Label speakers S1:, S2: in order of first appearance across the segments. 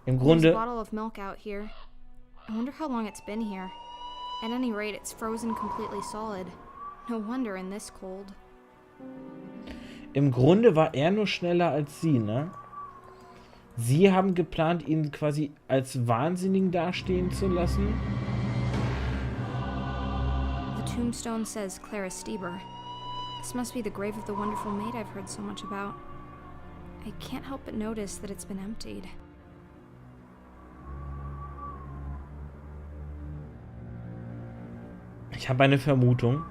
S1: Im
S2: There's a
S1: Grunde,
S2: bottle of milk out here. I wonder how long it's been here. At any rate, it's frozen completely solid. No wonder in this cold.
S1: im Grunde war er nur schneller als sie, ne? Sie haben geplant, ihn quasi als Wahnsinnigen dastehen zu lassen.
S2: The tombstone says Clara Stieber. This must be the grave of the wonderful maid I've heard so much about. I can't help but notice that it's been emptied.
S1: Ich habe eine Vermutung.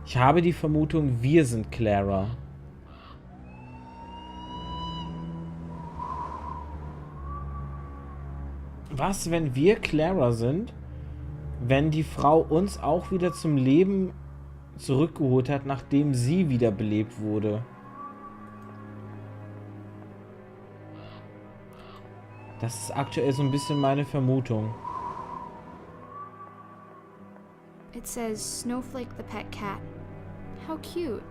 S1: Ich habe die Vermutung, wir sind Clara. Was, wenn wir Clara sind, wenn die Frau uns auch wieder zum Leben zurückgeholt hat, nachdem sie wiederbelebt wurde? Das ist aktuell so ein bisschen meine Vermutung.
S2: It says Snowflake the pet cat. How cute.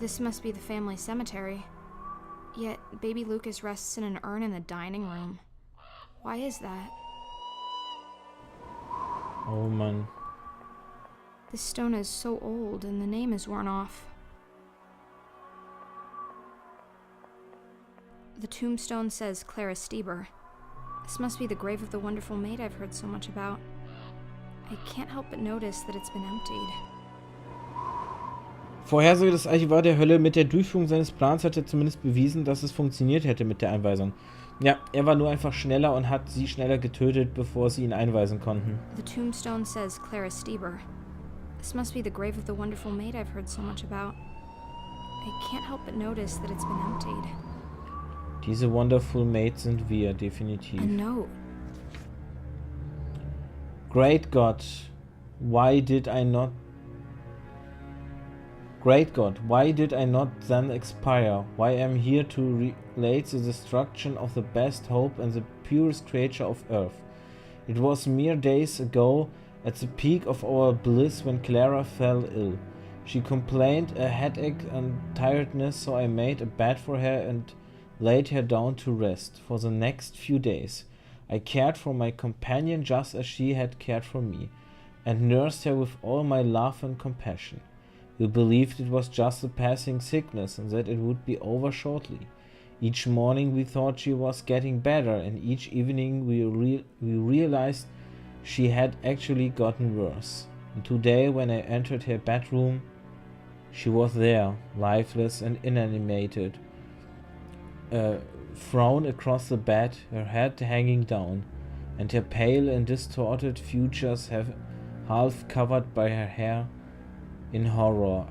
S2: This must be the family cemetery. Yet baby Lucas rests in an urn in the dining room. Why is that?
S1: Oh Mann.
S2: This stone is so old and the name is worn off. The tombstone says Clara Stieber. This must be the grave of the wonderful maid I've heard so much about. I can't help but notice that it's been emptied.
S1: Vorhersage des Archivars der Hölle mit der Durchführung seines Plans hat er zumindest bewiesen, dass es funktioniert hätte mit der Einweisung. Ja, er war nur einfach schneller und hat sie schneller getötet, bevor sie ihn einweisen konnten.
S2: The tombstone says Clara Stieber. This must be the grave of the wonderful maid I've heard so much about. I can't help but notice that it's been emptied.
S1: Diese Wonderful Maid sind wir, definitiv.
S2: A note.
S1: Great God, why did I not... Great God, why did I not then expire? Why am here to relate the destruction of the best hope and the purest creature of earth? It was mere days ago, at the peak of our bliss, when Clara fell ill. She complained a headache and tiredness, so I made a bed for her and laid her down to rest. For the next few days, I cared for my companion just as she had cared for me, and nursed her with all my love and compassion. We believed it was just a passing sickness and that it would be over shortly. Each morning we thought she was getting better, and each evening we realized she had actually gotten worse. And today, when I entered her bedroom, she was there, lifeless and inanimated, thrown across the bed, her head hanging down, and her pale and distorted features half covered by her hair. In horror,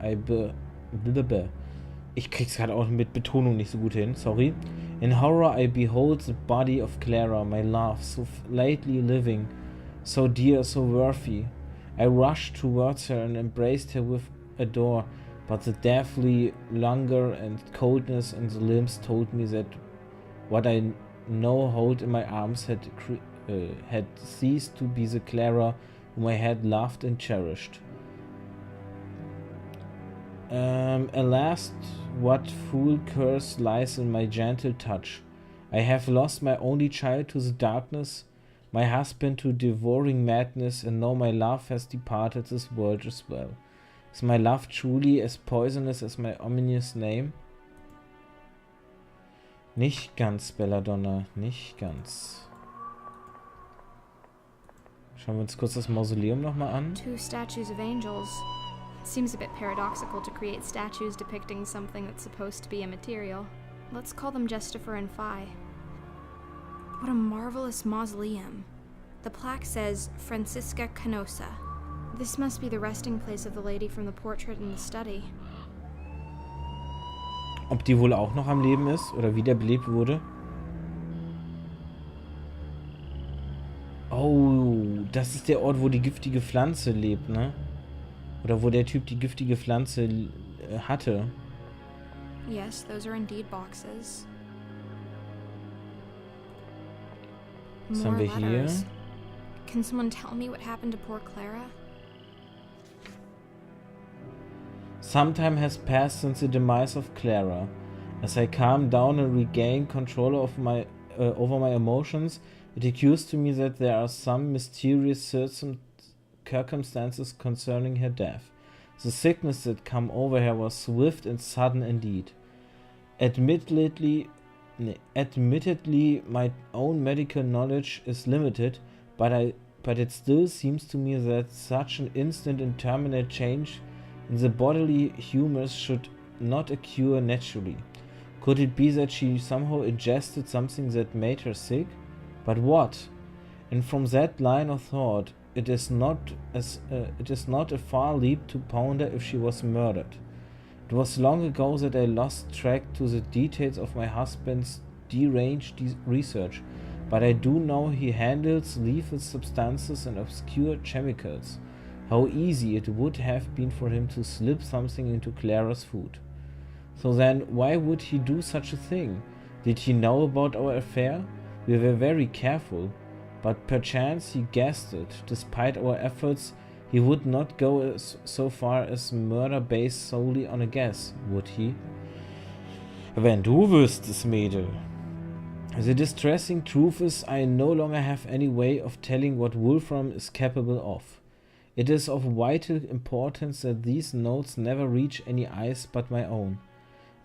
S1: ich krieg's gerade auch mit Betonung nicht so gut hin, sorry. In horror I behold the body of Clara, my love, so lately living, so dear, so worthy. I rushed towards her and embraced her with ardor, but the deathly languor and coldness in the limbs told me that what I now hold in my arms had ceased to be the Clara whom I had loved and cherished. Alas, what foul curse lies in my gentle touch? I have lost my only child to the darkness, my husband to devouring madness, and now my love has departed this world as well. Is my love truly as poisonous as my ominous name? Nicht ganz, Belladonna, nicht ganz. Schauen wir uns kurz das Mausoleum nochmal an.
S2: Two statues of angels. Seems a bit paradoxical to create statues depicting something that's supposed to be immaterial. Let's call them Justifer and Phi. What a marvelous mausoleum. The plaque says Francisca Canosa. This must be the resting place of the lady from the portrait in the study.
S1: Ob die wohl auch noch am Leben ist oder wiederbelebt wurde? Oh, das ist der Ort, wo die giftige Pflanze lebt, ne? Oder wo der Typ die giftige Pflanze hatte.
S2: Yes, those are indeed boxes.
S1: Was haben wir hier?
S2: Can someone tell me what happened to poor Clara?
S1: Some time has passed since the demise of Clara. As I calm down and regain control of my over my emotions, it occurs to me that there are some mysterious circumstances concerning her death. The sickness that came over her was swift and sudden indeed. Admittedly, my own medical knowledge is limited, but it still seems to me that such an instant and terminate change in the bodily humours should not occur naturally. Could it be that she somehow ingested something that made her sick? But what? And from that line of thought, it is not a far leap to ponder if she was murdered. It was long ago that I lost track to the details of my husband's deranged research, but I do know he handles lethal substances and obscure chemicals. How easy it would have been for him to slip something into Clara's food. So then, why would he do such a thing? Did he know about our affair? We were very careful, but perchance he guessed it. Despite our efforts, he would not go so far as murder based solely on a guess, would he? Wenn du wüsstest, Mädel. The distressing truth is I no longer have any way of telling what Wolfram is capable of. It is of vital importance that these notes never reach any eyes but my own.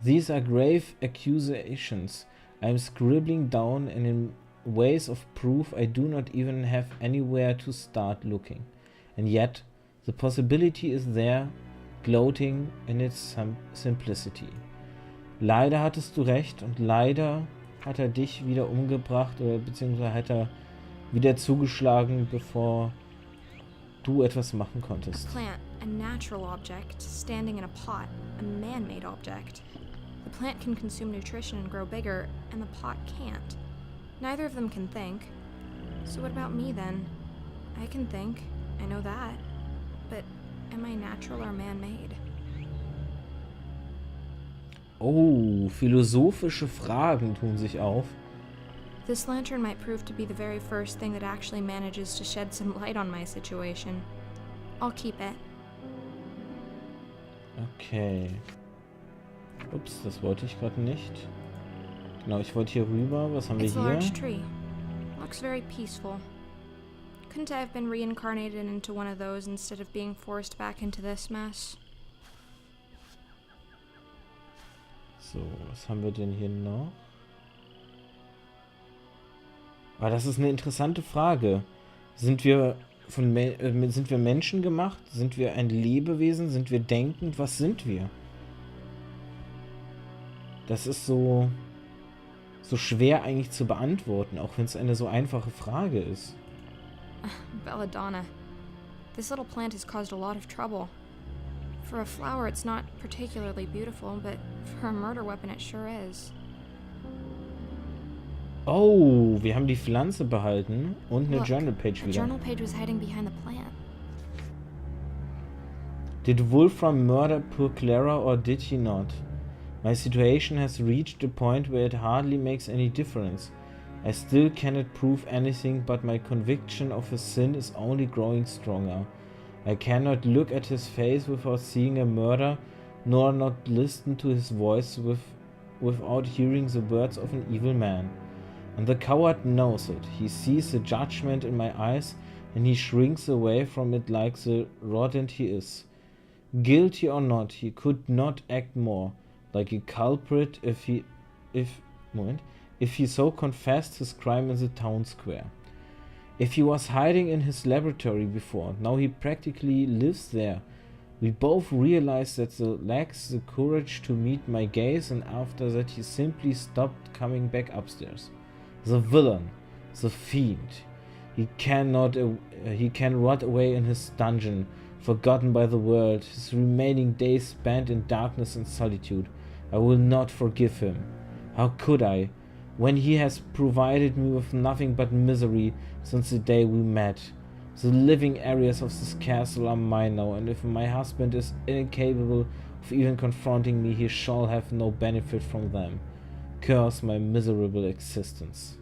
S1: These are grave accusations I am scribbling down, and in ways of proof I do not even have anywhere to start looking. And yet, the possibility is there, gloating in its simplicity. Leider hattest du recht und leider hat er dich wieder umgebracht oder beziehungsweise hat er wieder zugeschlagen, bevor du etwas machen konntest.
S2: A plant, a natural object, standing in a pot, a man-made object. The plant can consume nutrition and grow bigger, and the pot can't. Neither of them can think. So what about me then? I can think, I know that. But am I natural or man-made?
S1: Oh, philosophische Fragen tun sich auf.
S2: This lantern might prove to be the very first thing that actually manages to shed some light on my situation. I'll keep it.
S1: Okay. Ups, das wollte ich gerade nicht. Genau, ich wollte hier rüber. Was haben wir
S2: It's a
S1: hier?
S2: large tree. Looks very peaceful. Couldn't I have been reincarnated into one of those instead of being forced back into this mess?
S1: So, was haben wir denn hier noch? Ah, das ist eine interessante Frage. Sind wir sind wir Menschen gemacht? Sind wir ein Lebewesen? Sind wir denkend? Was sind wir? Das ist so schwer eigentlich zu beantworten, auch wenn es eine so einfache Frage ist.
S2: Belladonna. This little plant has caused a lot of trouble. For a flower, it's not particularly beautiful, but for a murder weapon, it sure is.
S1: Oh, wir haben die Pflanze behalten und eine
S2: Look,
S1: Journal Page
S2: a
S1: wieder.
S2: journal page was hiding behind the plant.
S1: Did Wolfram murder poor Clara or did he not? My situation has reached a point where it hardly makes any difference. I still cannot prove anything, but my conviction of his sin is only growing stronger. I cannot look at his face without seeing a murder, nor not listen to his voice without hearing the words of an evil man. And the coward knows it. He sees the judgment in my eyes, and he shrinks away from it like the rodent he is. Guilty or not, he could not act more like a culprit if he so confessed his crime in the town square. If he was hiding in his laboratory before, now he practically lives there. We both realized that he lacks the courage to meet my gaze, and after that he simply stopped coming back upstairs. The villain, the fiend. He can rot away in his dungeon, forgotten by the world, his remaining days spent in darkness and solitude. I will not forgive him. How could I, when he has provided me with nothing but misery since the day we met? The living areas of this castle are mine now, and if my husband is incapable of even confronting me, he shall have no benefit from them. Curse my miserable existence.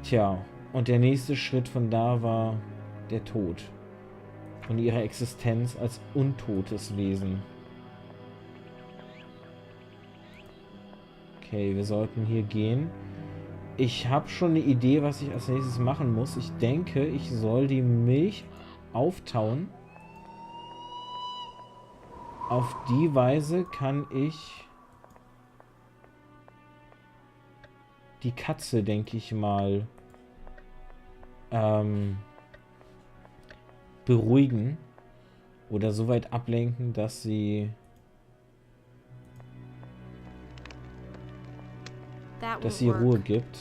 S1: Tja, und der nächste Schritt von da war der Tod und ihre Existenz als untotes Wesen. Okay, wir sollten hier gehen. Ich habe schon eine Idee, was ich als nächstes machen muss. Ich denke, ich soll die Milch auftauen. Auf die Weise kann ich die Katze, denke ich mal, beruhigen oder so weit ablenken, dass sie Ruhe gibt.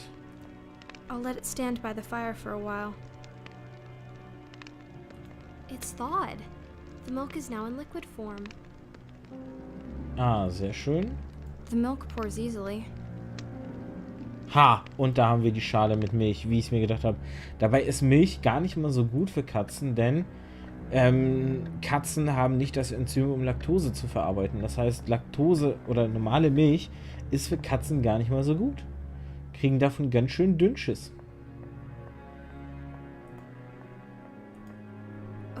S2: I'll let it stand by the fire for a while. It's thawed. The milk is now in liquid form.
S1: Ah, sehr schön.
S2: The milk pours easily.
S1: Ha! Und da haben wir die Schale mit Milch, wie ich es mir gedacht habe. Dabei ist Milch gar nicht mal so gut für Katzen, denn Katzen haben nicht das Enzym, um Laktose zu verarbeiten. Das heißt, Laktose oder normale Milch ist für Katzen gar nicht mal so gut. Kriegen davon ganz schön Dünnschiss.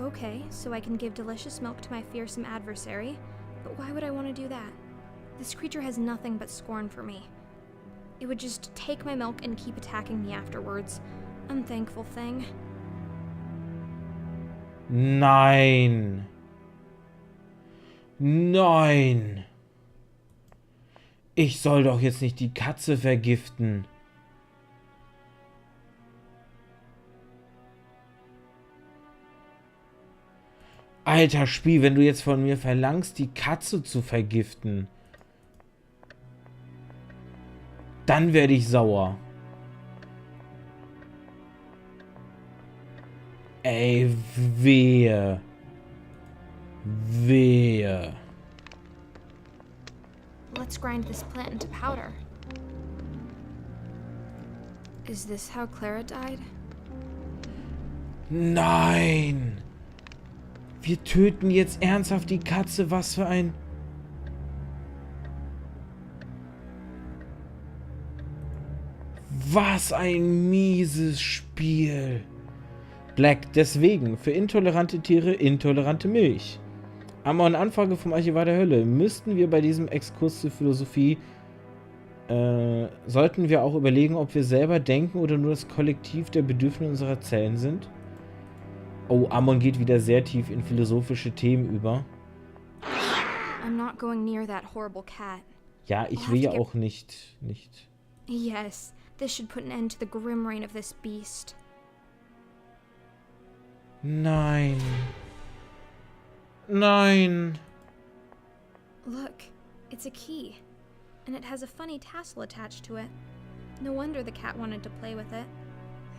S2: Okay, so I can give delicious milk to my fearsome adversary, but why would I want to do that? This creature has nothing but scorn for me. It would just take my milk and keep attacking me afterwards. Unthankful thing.
S1: Nein! Nein! Ich soll doch jetzt nicht die Katze vergiften. Alter Spiel, wenn du jetzt von mir verlangst, die Katze zu vergiften, dann werde ich sauer. Ey, wehe. Wehe.
S2: Let's grind this plant into powder. Is this how Clara died?
S1: Nein! Wir töten jetzt ernsthaft die Katze, was für ein... Was ein mieses Spiel. Black, deswegen, für intolerante Tiere, intolerante Milch. Aber eine Anfrage vom Archivar der Hölle. Müssten wir bei diesem Exkurs zur Philosophie, sollten wir auch überlegen, ob wir selber denken oder nur das Kollektiv der Bedürfnisse unserer Zellen sind? Oh, Amon geht wieder sehr tief in philosophische Themen über.
S2: I'm not going near that horrible cat.
S1: Ja, ich will ja auch nicht.
S2: Yes, this should put an end to the grim reign of this beast.
S1: Nein. Nein.
S2: Look, it's a key. And it has a funny tassel attached to it. No wonder the cat wanted to play with it.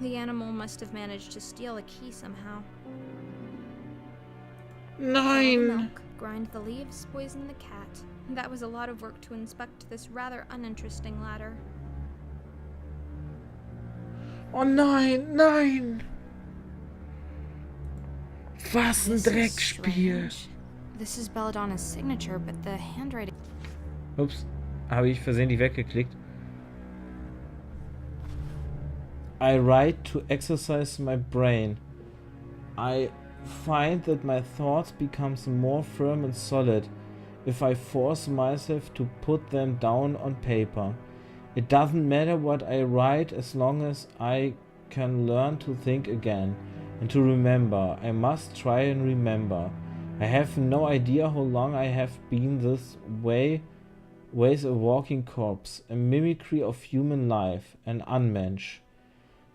S2: The animal must have managed to steal a key somehow.
S1: Nein.
S2: Boil the milk, grind the leaves, poison the cat. That was a lot of work to inspect this rather uninteresting ladder.
S1: Oh nein, nein. Was ein Dreckspiel.
S2: This is Belladonna's signature, but the handwriting...
S1: Ups, habe ich versehentlich weggeklickt. I write to exercise my brain. I find that my thoughts become more firm and solid if I force myself to put them down on paper. It doesn't matter what I write as long as I can learn to think again and to remember. I must try and remember. I have no idea how long I have been this way, ways a walking corpse, a mimicry of human life, an unmensch.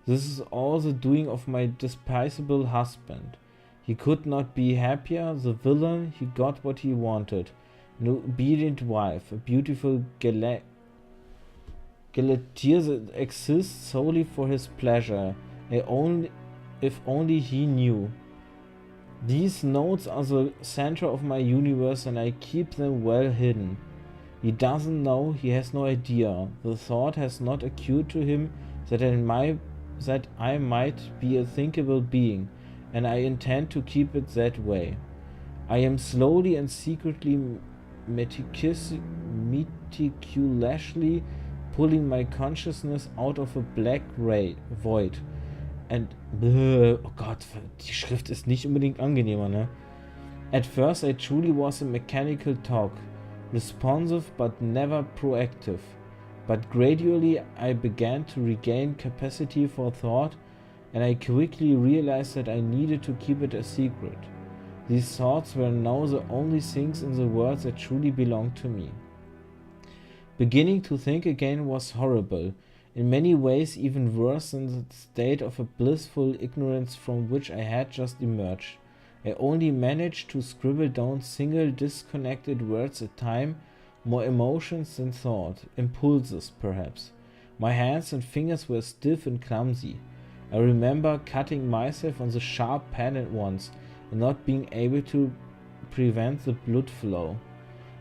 S1: This is all the doing of my despisable husband. He could not be happier, the villain. He got what he wanted. An obedient wife, a beautiful galateer that exists solely for his pleasure. If only he knew. These notes are the center of my universe and I keep them well hidden. He doesn't know, he has no idea. The thought has not occurred to him that I might be a thinkable being, and I intend to keep it that way. I am slowly and secretly meticulously pulling my consciousness out of a black void. And, oh Gott, die Schrift ist nicht unbedingt angenehmer, ne? At first I truly was a mechanical talk, responsive but never proactive. but gradually I began to regain capacity for thought, and I quickly realized that I needed to keep it a secret. These thoughts were now the only things in the world that truly belonged to me. Beginning to think again was horrible, in many ways even worse than the state of a blissful ignorance from which I had just emerged. I only managed to scribble down single disconnected words at a time, more emotions than thought, impulses perhaps. My hands and fingers were stiff and clumsy. I remember cutting myself on the sharp pen at once and not being able to prevent the blood flow.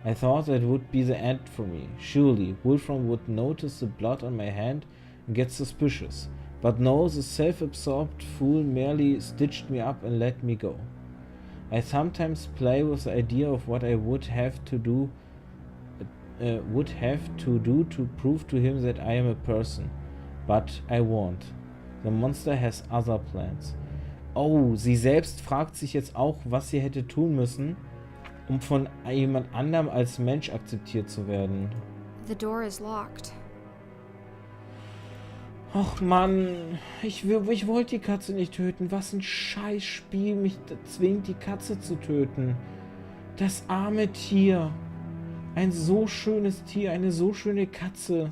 S1: I thought that would be the end for me. Surely Wolfram would notice the blood on my hand and get suspicious. But no, the self-absorbed fool merely stitched me up and let me go. I sometimes play with the idea of what I would have to do to prove to him that I am a person. But I won't. The monster has other plans. Oh, sie selbst fragt sich jetzt auch, was sie hätte tun müssen, um von jemand anderem als Mensch akzeptiert zu werden.
S2: The door is locked.
S1: Och Mann, ich wollte die Katze nicht töten. Was ein Scheißspiel mich zwingt, die Katze zu töten. Das arme Tier. Ein so schönes Tier, eine so schöne Katze.